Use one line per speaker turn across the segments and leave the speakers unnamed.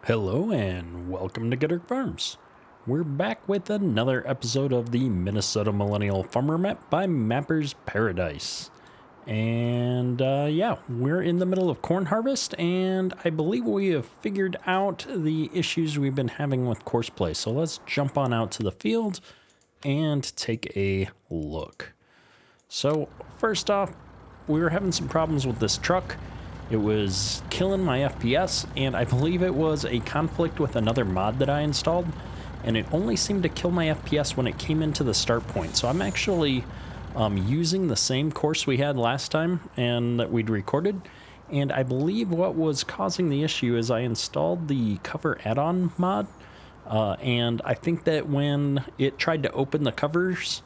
Hello and welcome to Getter Farms. We're back with another episode of the Minnesota Millennial Farmer map by Mapper's Paradise. And we're in the middle of corn harvest, and I believe we have figured out the issues we've been having with Courseplay. So let's jump on out to the field and take a look. So first off, we were having some problems with this truck. It was killing my FPS, and I believe it was a conflict with another mod that I installed, and it only seemed to kill my FPS when it came into the start point. So I'm actually using the same course we had last time and that we'd recorded, and I believe what was causing the issue is I installed the cover add-on mod, and I think that when it tried to open the covers,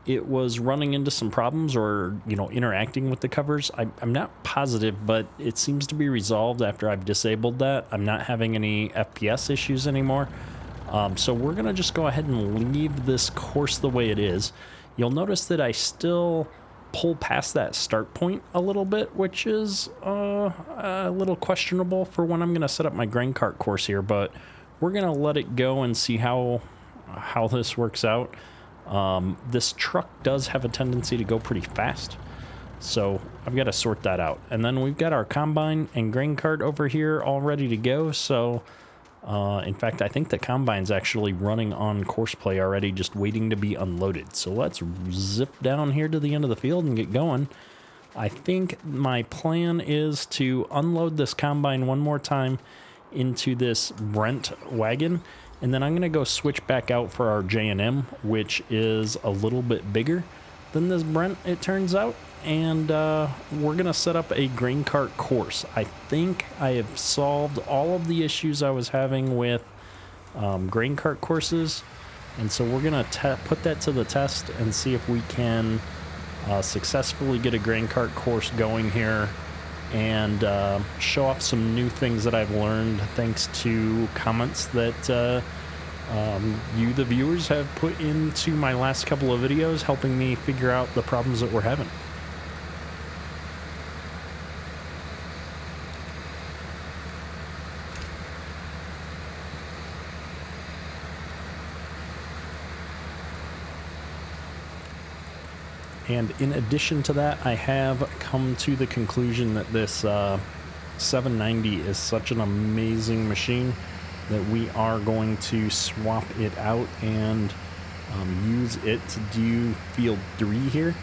it was running into some problems or, interacting with the covers. I'm not positive, but it seems to be resolved after I've disabled that. I'm not having any FPS issues anymore. So we're going to just go ahead and leave this course the way it is. You'll notice that I still pull past that start point a little bit, which is a little questionable for when I'm going to set up my grain cart course here, but we're going to let it go and see how this works out. This truck does have a tendency to go pretty fast, so I've got to sort that out. And then we've got our combine and grain cart over here all ready to go. So in fact, I think the combine's actually running on Courseplay already, just waiting to be unloaded. So let's zip down here to the end of the field and get going. I think my plan is to unload this combine one more time into this Brent wagon, and then I'm going to go switch back out for our J&M, which is a little bit bigger than this Brent, it turns out. And we're going to set up a grain cart course. I think I have solved all of the issues I was having with grain cart courses. And so we're going to put that to the test and see if we can successfully get a grain cart course going here and show off some new things that I've learned thanks to comments that you, the viewers, have put into my last couple of videos, helping me figure out the problems that we're having. And in addition to that, I have come to the conclusion that this 790 is such an amazing machine that we are going to swap it out and use it to do field 3 here.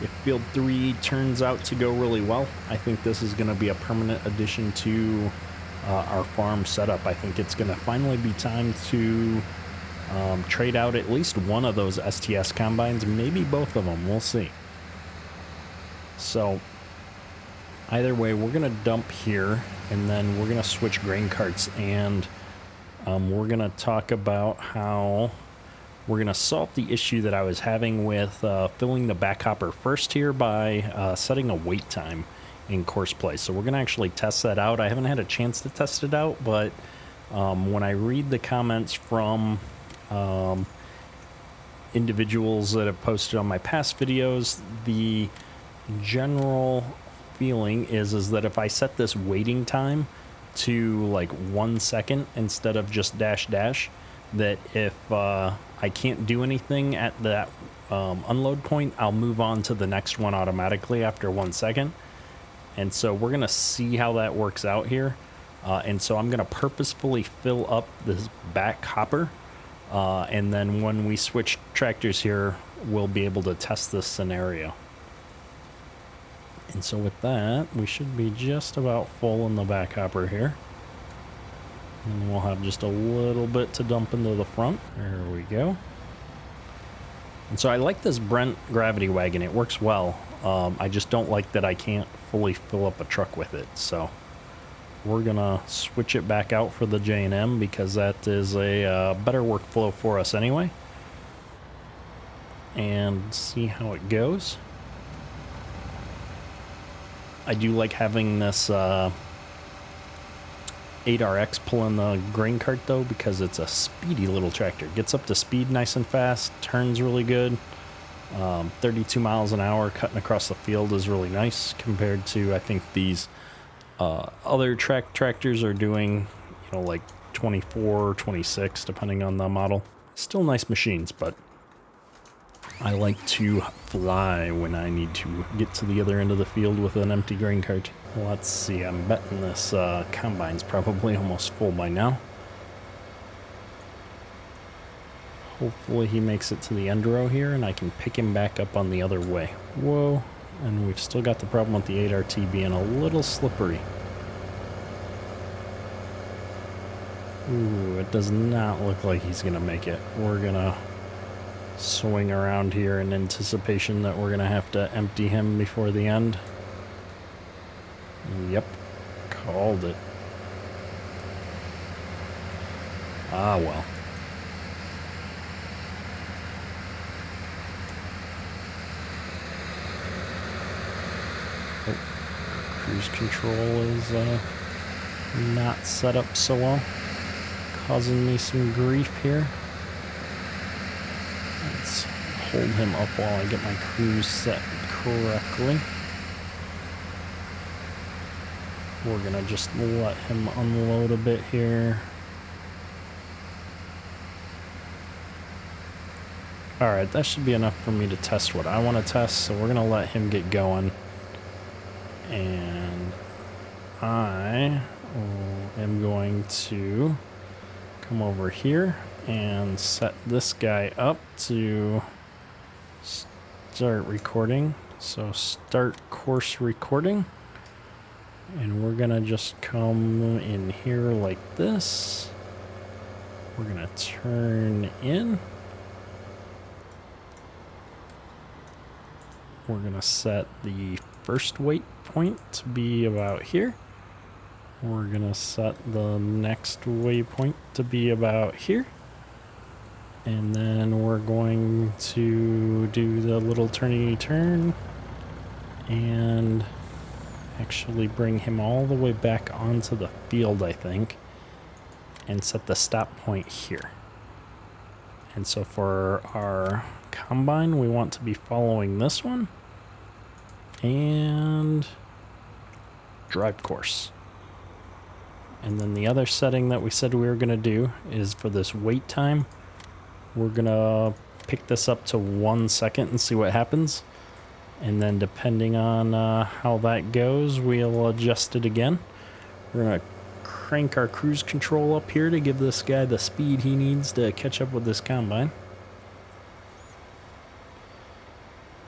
If field 3 turns out to go really well, I think this is going to be a permanent addition to our farm setup. I think it's going to finally be time to trade out at least one of those STS combines, maybe both of them. We'll see. So either way, we're going to dump here, and then we're going to switch grain carts, and we're going to talk about how we're going to solve the issue that I was having with filling the back hopper first here by setting a wait time in Courseplay. So we're going to actually test that out. I haven't had a chance to test it out, but when I read the comments from individuals that have posted on my past videos, the general feeling is that if I set this waiting time to like 1 second instead of just dash, that if I can't do anything at that unload point, I'll move on to the next one automatically after 1 second. And so we're going to see how that works out here. And so I'm going to purposefully fill up this back hopper. And then when we switch tractors here, we'll be able to test this scenario. And so with that, we should be just about full in the back hopper here. And we'll have just a little bit to dump into the front. There we go. And so I like this Brent gravity wagon. It works well. I just don't like that I can't fully fill up a truck with it. So we're going to switch it back out for the J&M because that is a better workflow for us anyway. And see how it goes. I do like having this 8RX pulling the grain cart though, because it's a speedy little tractor. Gets up to speed nice and fast, turns really good. 32 miles an hour cutting across the field is really nice compared to, I think, these other tractors are doing you know, like 24, 26, depending on the model. Still nice machines, but I like to fly when I need to get to the other end of the field with an empty grain cart. Let's see, I'm betting this combine's probably almost full by now. Hopefully he makes it to the end row here and I can pick him back up on the other way. Whoa, and we've still got the problem with the 8RT being a little slippery. Ooh, it does not look like he's gonna make it. We're gonna swing around here in anticipation that we're gonna have to empty him before the end. Yep, called it. Ah, well. Oh, cruise control is not set up so well, causing me some grief here. Let's hold him up while I get my cruise set correctly. We're gonna just let him unload a bit here. Alright, that should be enough for me to test what I want to test, so we're gonna let him get going. And I am going to come over here and set this guy up to start recording. So start course recording. And we're gonna just come in here like this. We're gonna turn in. We're gonna set the first weight point to be about here. We're gonna set the next waypoint to be about here. And then we're going to do the little turny turn and actually bring him all the way back onto the field, I think, and set the stop point here. And so for our combine, we want to be following this one and drive course. And then the other setting that we said we were going to do is for this wait time, we're going to pick this up to 1 second and see what happens. And then depending on how that goes, we'll adjust it again. We're going to crank our cruise control up here to give this guy the speed he needs to catch up with this combine.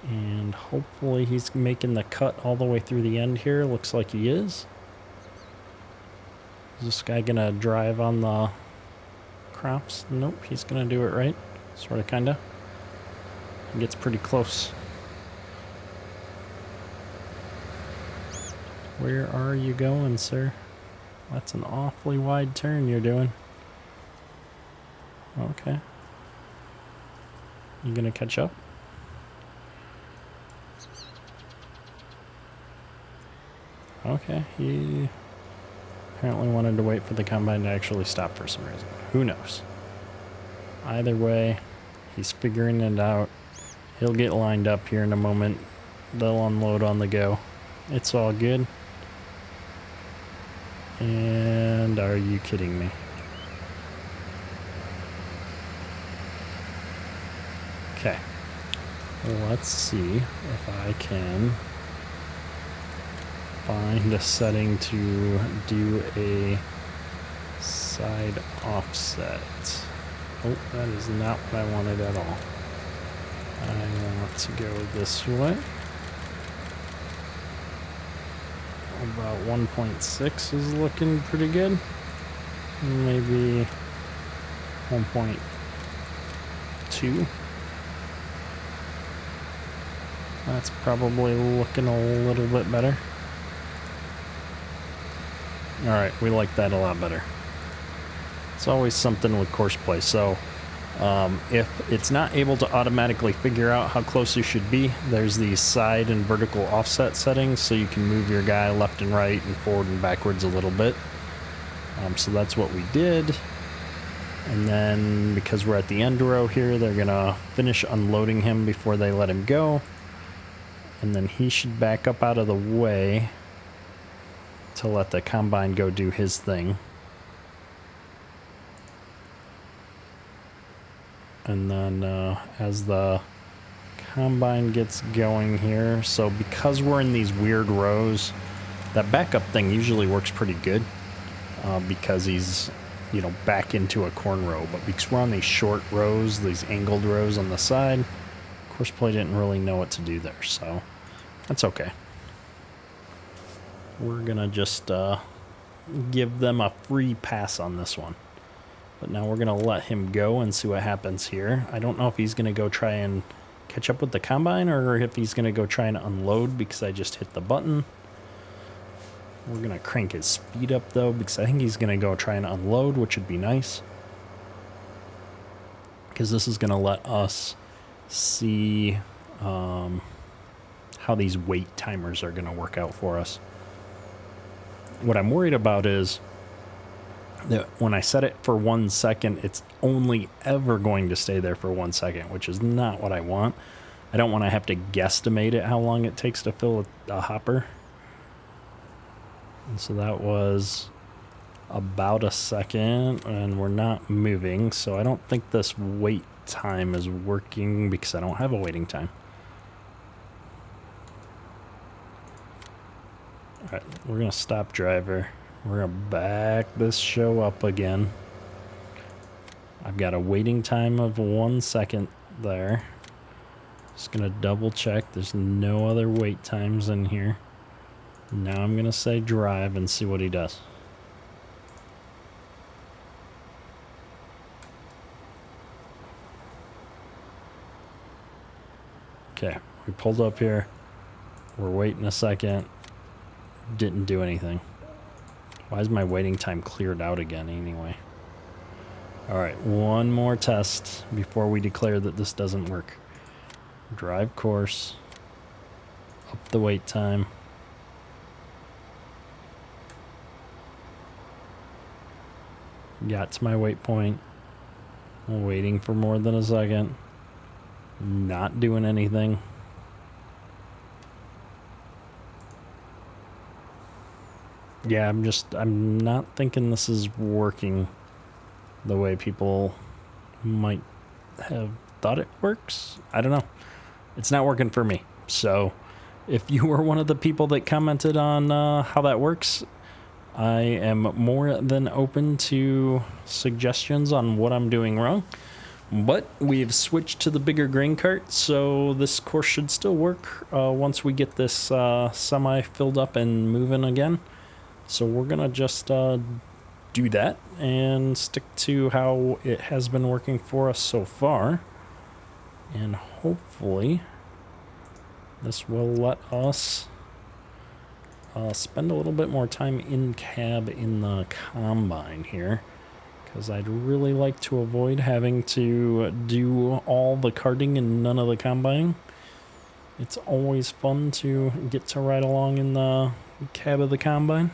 And hopefully he's making the cut all the way through the end here. Looks like he is. Is this guy going to drive on the crops? Nope, he's going to do it right. Sort of, kind of. He gets pretty close. Where are you going, sir? That's an awfully wide turn you're doing. Okay. You gonna catch up? Okay, he apparently wanted to wait for the combine to actually stop for some reason. Who knows? Either way, he's figuring it out. He'll get lined up here in a moment. They'll unload on the go. It's all good. And are you kidding me? Okay. Let's see if I can find a setting to do a side offset. Oh, that is not what I wanted at all. I want to go this way. About 1.6 is looking pretty good. Maybe 1.2. That's probably looking a little bit better. Alright, we like that a lot better. It's always something with Courseplay. So if it's not able to automatically figure out how close you should be, there's these side and vertical offset settings, so you can move your guy left and right and forward and backwards a little bit. So that's what we did. And then because we're at the end row here, they're gonna finish unloading him before they let him go. And then he should back up out of the way to let the combine go do his thing. And then as the combine gets going here, so because we're in these weird rows, that backup thing usually works pretty good because he's, you know, back into a corn row. But because we're on these short rows, these angled rows on the side, Courseplay didn't really know what to do there, so that's okay. We're gonna just give them a free pass on this one. But now we're gonna let him go and see what happens here. I don't know if he's gonna go try and catch up with the combine or if he's gonna go try and unload because I just hit the button. We're gonna crank his speed up though because I think he's gonna go try and unload, which would be nice. Because this is gonna let us see how these wait timers are gonna work out for us. What I'm worried about is that when I set it for 1 second, it's only ever going to stay there for 1 second, which is not what I want. I don't want to have to guesstimate it how long it takes to fill a hopper. And so that was about a second, and we're not moving, so I don't think this wait time is working because I don't have a waiting time. Alright, we're going to stop driver. We're going to back this show up again. I've got a waiting time of 1 second there. Just going to double check. There's no other wait times in here. Now I'm going to say drive and see what he does. Okay, we pulled up here. We're waiting a second. Didn't do anything. Why is my waiting time cleared out again anyway? Alright, one more test before we declare that this doesn't work. Drive course. Up the wait time. Got to my wait point. Waiting for more than a second. Not doing anything. Yeah, I'm not thinking this is working the way people might have thought it works. I don't know. It's not working for me. So if you were one of the people that commented on how that works, I am more than open to suggestions on what I'm doing wrong. But we've switched to the bigger grain cart, so this course should still work once we get this semi filled up and moving again. So we're going to just do that and stick to how it has been working for us so far. And hopefully this will let us spend a little bit more time in cab in the combine here. Because I'd really like to avoid having to do all the carting and none of the combining. It's always fun to get to ride along in the cab of the combine.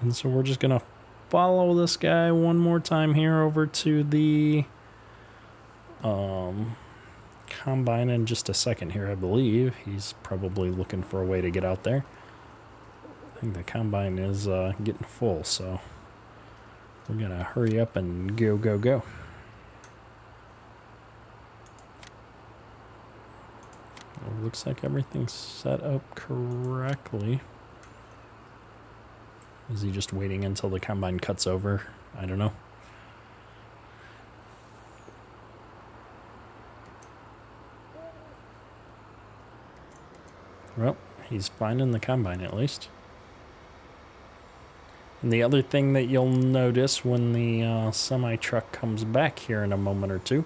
And so we're just going to follow this guy one more time here over to the combine in just a second here, I believe. He's probably looking for a way to get out there. I think the combine is getting full, so we're going to hurry up and go, go, go. It looks like everything's set up correctly. Is he just waiting until the combine cuts over? I don't know. Well, he's finding the combine at least. And the other thing that you'll notice when the semi-truck comes back here in a moment or two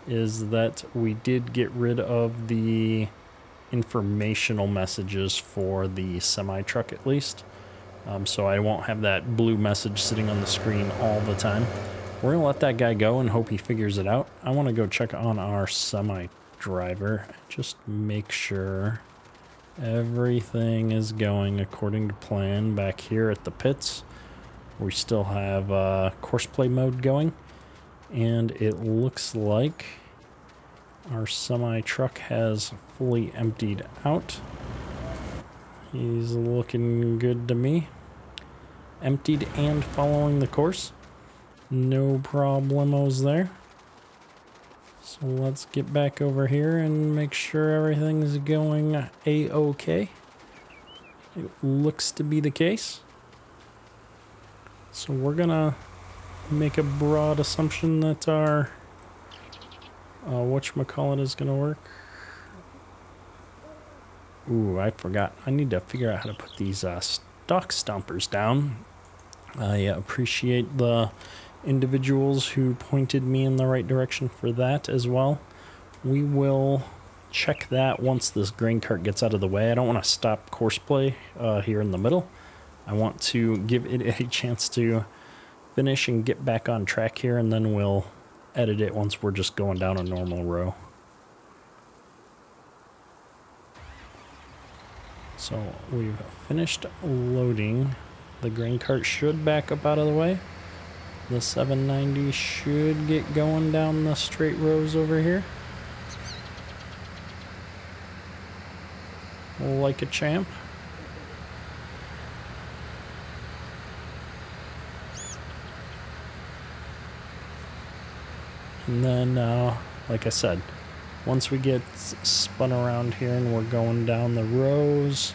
is that we did get rid of the informational messages for the semi-truck at least. So I won't have that blue message sitting on the screen all the time. We're going to let that guy go and hope he figures it out. I want to go check on our semi-driver. Just make sure everything is going according to plan back here at the pits. We still have Courseplay mode going. And it looks like our semi-truck has fully emptied out. He's looking good to me. Emptied and following the course. No problemos there. So let's get back over here and make sure everything's going a-okay. It looks to be the case. So we're gonna make a broad assumption that our whatchamacallit is gonna work. Ooh, I forgot. I need to figure out how to put these stock stompers down. I appreciate the individuals who pointed me in the right direction for that as well. We will check that once this grain cart gets out of the way. I don't want to stop Courseplay here in the middle. I want to give it a chance to finish and get back on track here, and then we'll edit it once we're just going down a normal row. So we've finished loading. The grain cart should back up out of the way. The 790 should get going down the straight rows over here. Like a champ. And then, like I said, once we get spun around here and we're going down the rows,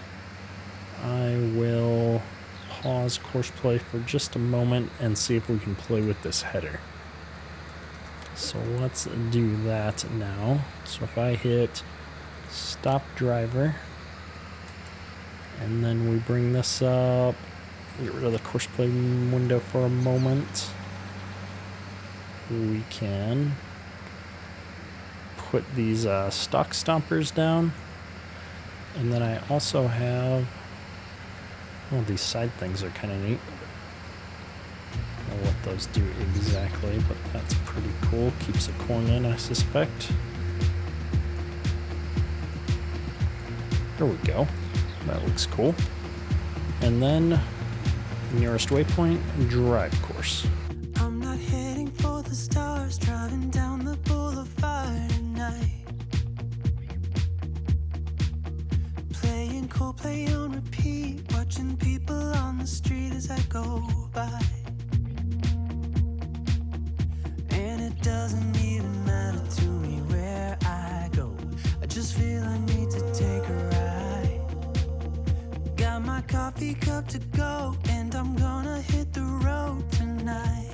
I will pause Courseplay for just a moment and see if we can play with this header. So let's do that now. So if I hit stop driver, and then we bring this up, get rid of the Courseplay window for a moment, we can put these stock stompers down. And then I also have, well, these side things are kind of neat. I don't know what those do exactly, but that's pretty cool. Keeps the corn in, I suspect. There we go. That looks cool. And then nearest waypoint, drive course.
I'm not heading for the stars, driving down the boulevard tonight. Playing Courseplay on repeat, watching people on the street as I go by. And it doesn't even matter to me where I go, I just feel I need to take a ride. Got my coffee cup to go, and I'm gonna hit the road tonight.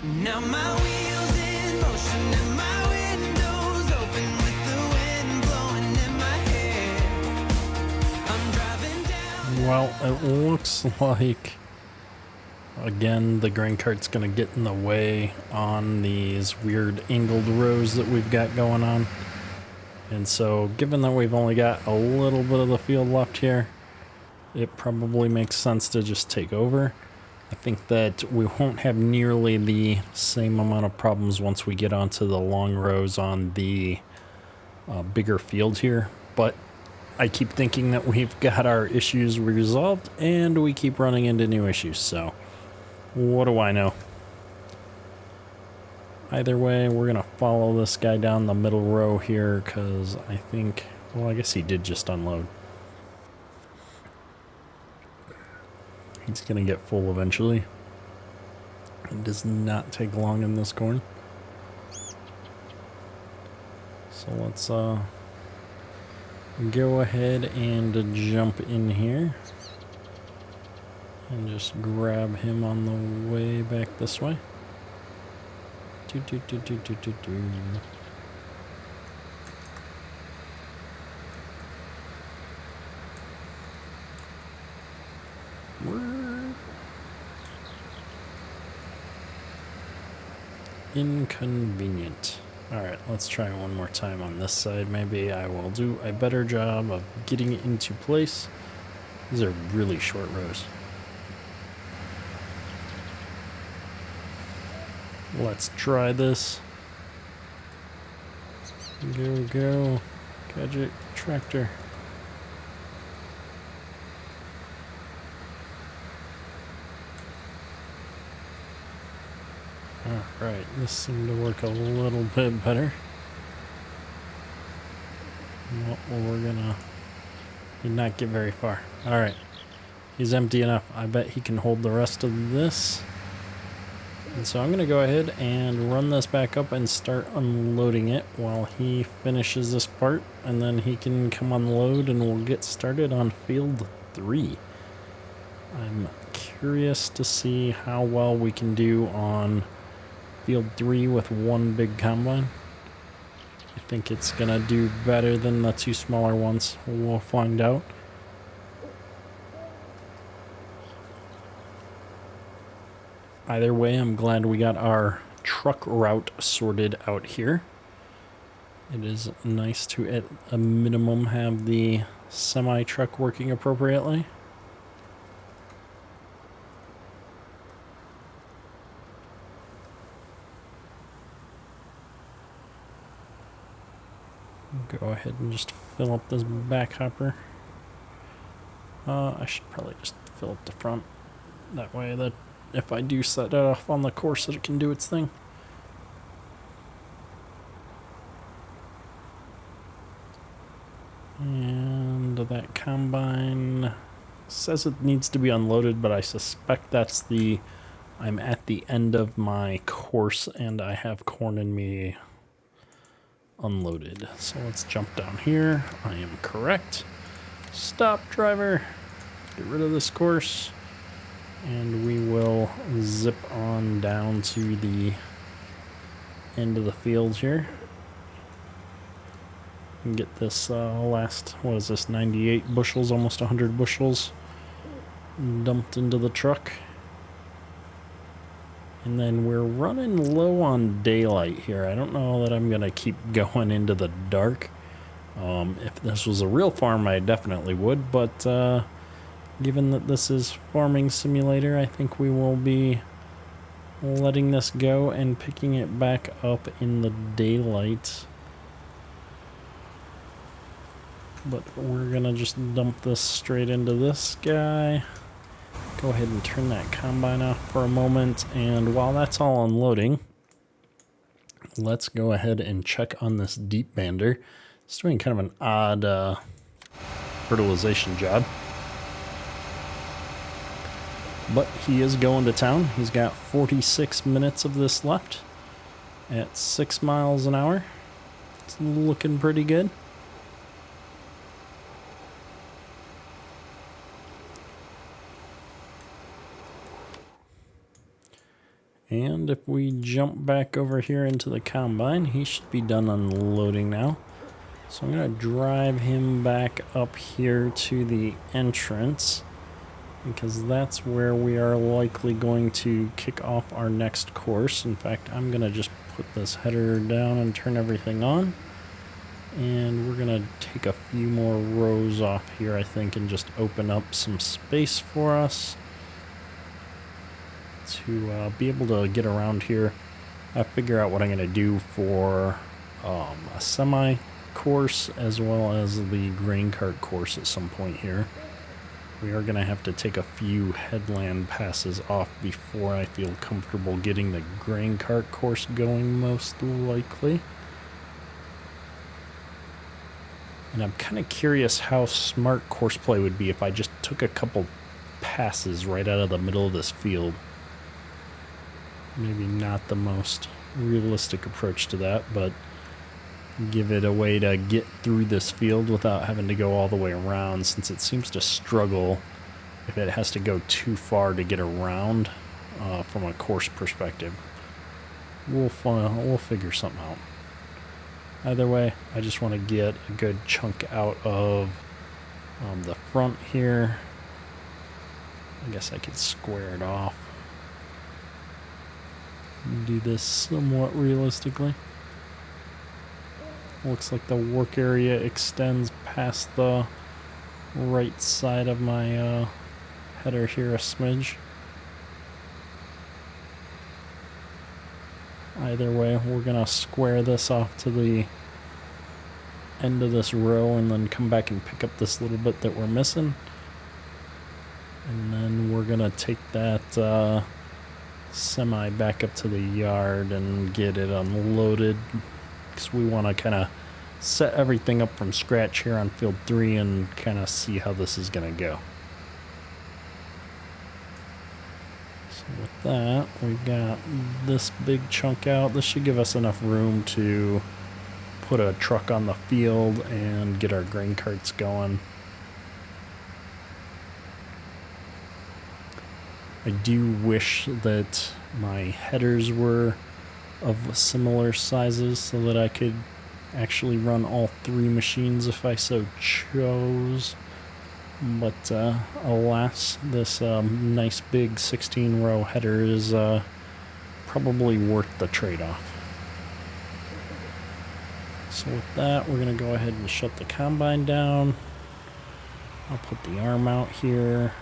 Now my wheels in motion and my windows open with the wind blowing in my hair. I'm driving down.
Well, it looks like, again, the grain cart's going to get in the way on these weird angled rows that we've got going on. And so, given that we've only got a little bit of the field left here, it probably makes sense to just take over. I think that we won't have nearly the same amount of problems once we get onto the long rows on the bigger field here. But I keep thinking that we've got our issues resolved, and we keep running into new issues. So, what do I know? Either way, we're going to follow this guy down the middle row here, because I think, well, I guess he did just unload. He's going to get full eventually. It does not take long in this corn. So let's go ahead and jump in here. And just grab him on the way back this way. Inconvenient. Alright, let's try one more time on this side. Maybe I will do a better job of getting it into place. These are really short rows. Let's try this. Go, go. Gadget tractor. Alright, this seemed to work a little bit better. Well, we're gonna not get very far. Alright, he's empty enough. I bet he can hold the rest of this. And so I'm going to go ahead and run this back up and start unloading it while he finishes this part. And then he can come unload and we'll get started on field 3. I'm curious to see how well we can do on field 3 with one big combine. I think it's going to do better than the 2 smaller ones. We'll find out. Either way, I'm glad we got our truck route sorted out here. It is nice to, at a minimum, have the semi-truck working appropriately. Go ahead and just fill up this back hopper. I should probably just fill up the front. That way that if I do set it off on the course, that it can do its thing. And that combine says it needs to be unloaded, but I suspect that's I'm at the end of my course and I have corn in me unloaded. So let's jump down here. I am correct. Stop, driver. Get rid of this course. And we will zip on down to the end of the field here. And get this last, what is this, 98 bushels, almost 100 bushels dumped into the truck. And then we're running low on daylight here. I don't know that I'm going to keep going into the dark. If this was a real farm, I definitely would, but given that this is Farming Simulator, I think we will be letting this go and picking it back up in the daylight. But we're gonna just dump this straight into this guy. Go ahead and turn that combine off for a moment, and while that's all unloading, let's go ahead and check on this deep bander. It's doing kind of an odd fertilization job. But he is going to town. He's got 46 minutes of this left at 6 miles an hour. It's looking pretty good. And if we jump back over here into the combine, he should be done unloading now. So I'm going to drive him back up here to the entrance, because that's where we are likely going to kick off our next course. In fact, I'm going to just put this header down and turn everything on. And we're going to take a few more rows off here, I think, and just open up some space for us to be able to get around here. I figure out what I'm going to do for a semi course as well as the grain cart course at some point here. We are going to have to take a few headland passes off before I feel comfortable getting the grain cart course going, most likely. And I'm kind of curious how smart Courseplay would be if I just took a couple passes right out of the middle of this field. Maybe not the most realistic approach to that, but give it a way to get through this field without having to go all the way around, since it seems to struggle if it has to go too far to get around from a course perspective. We'll figure something out. Either way, I just want to get a good chunk out of the front here. I guess I could square it off. Do this somewhat realistically. Looks like the work area extends past the right side of my header here a smidge. Either way, we're gonna square this off to the end of this row and then come back and pick up this little bit that we're missing. And then we're gonna take that semi back up to the yard and get it unloaded, because we want to kind of set everything up from scratch here on field 3 and kind of see how this is going to go. with that, we got this big chunk out. This should give us enough room to put a truck on the field and get our grain carts going. I do wish that my headers were of similar sizes so that I could actually run all three machines if I so chose. But alas, this nice big 16-row header is probably worth the trade-off. So with that, we're going to go ahead and shut the combine down. I'll put the arm out here.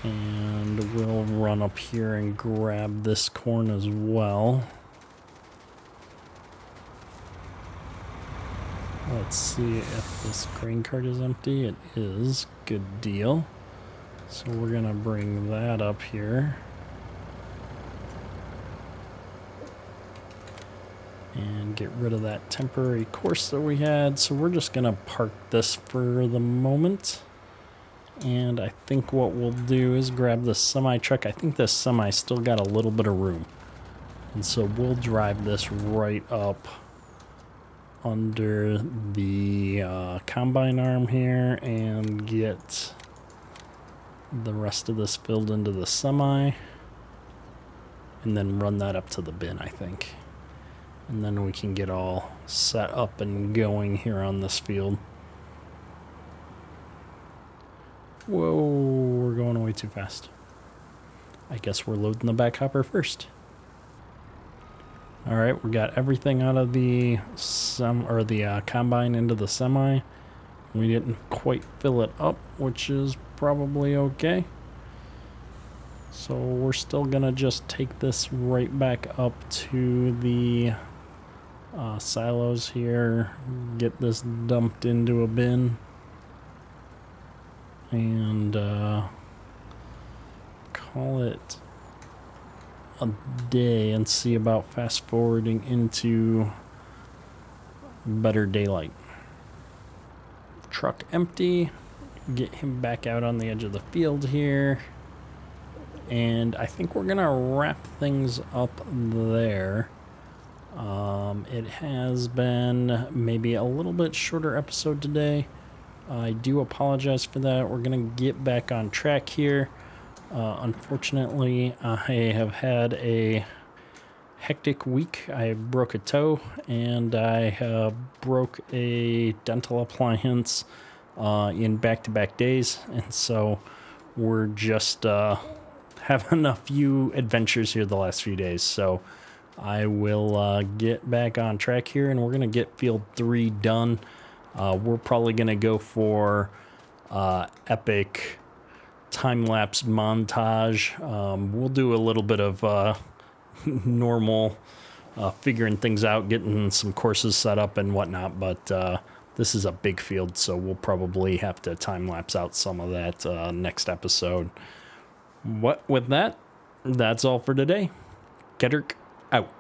And we'll run up here and grab this corn as well. Let's see if this grain cart is empty. It is. Good deal. So we're going to bring that up here. And get rid of that temporary course that we had. So we're just going to park this for the moment. And I think what we'll do is grab the semi truck. I think this semi still got a little bit of room. And so we'll drive this right up under the combine arm here and get the rest of this filled into the semi. And then run that up to the bin, I think. And then we can get all set up and going here on this field. Whoa, we're going way too fast. I guess we're loading the back hopper first. All right, we got everything out of the combine into the semi. We didn't quite fill it up, which is probably okay. So we're still gonna just take this right back up to the silos here, get this dumped into a bin. And call it a day and see about fast forwarding into better daylight. Truck empty. Get him back out on the edge of the field here. And I think we're gonna wrap things up there. It has been maybe a little bit shorter episode today. I do apologize for that. We're going to get back on track here. Unfortunately, I have had a hectic week. I broke a toe and I broke a dental appliance in back-to-back days. And so we're just having a few adventures here the last few days. So I will get back on track here and we're going to get Field 3 done. We're probably going to go for epic time-lapse montage. We'll do a little bit of normal figuring things out, getting some courses set up and whatnot, but this is a big field, so we'll probably have to time-lapse out some of that next episode. With that, that's all for today. Gedrick out.